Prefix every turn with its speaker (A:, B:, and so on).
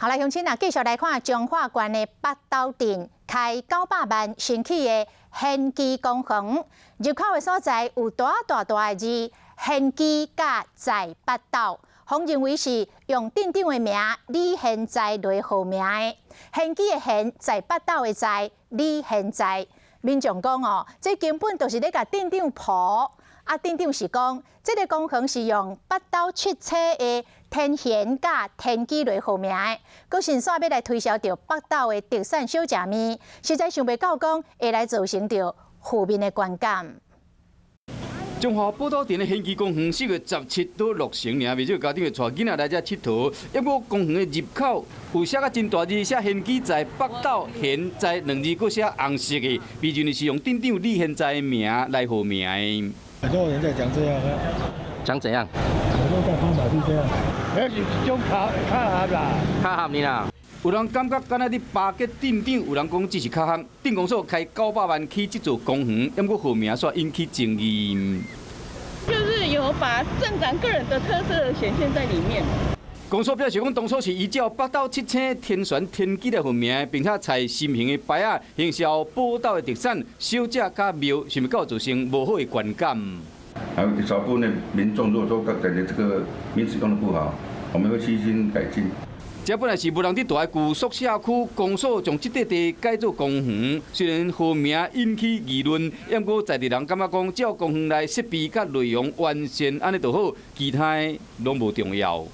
A: 好来，乡亲啊，继续来看彰化县的北斗镇开900万新起的献基工行，入口的所在有大的字“献基”甲“在北斗”，方认为是用镇长的名李现在来号名的。献基的献，在北斗的在，李现在。民众讲哦，这根本就是咧甲镇长抱。啊，镇长是讲，这个工行是用北斗出车的天贤甲天基来号名的，佮先煞要来推销着北斗的特产小食面，实在想袂到讲会来造成着负面的观感。
B: 彰化宝岛镇的献基工行4月17到落成，未少家长会带囡仔来遮佚佗。抑过工行的入口有写甲真大字，写献基在北斗，现在2字，佮写红色的，毕竟是用镇长李现在的名来号名的。
C: 很多人在讲这样啊，
D: 讲怎样？
C: 很多在方法是这样，那是一种卡合啦，
D: 卡合你啦。
B: 有人感觉敢若你巴结镇长，有人讲只是卡合。镇公所开900万起这座工行，抑过号名煞引起争议。
E: 就是有把镇长个人的特色显现在里面。
B: 公所表示，讲当初是依照北斗七星天旋天机来命名，并且采新型的牌啊，行销宝岛的特产小食甲庙，是毋是造成无好的观感？
F: 还有一小部分的民众如果说感觉这个名词用的不好，我们会细心改进。
B: 这本来是无人伫大旧宿舍区，公所将这块地改做公园，虽然号名引起议论，不过在地人感觉讲，只要公园内设备甲内容完善，安尼就好，其他拢无重要。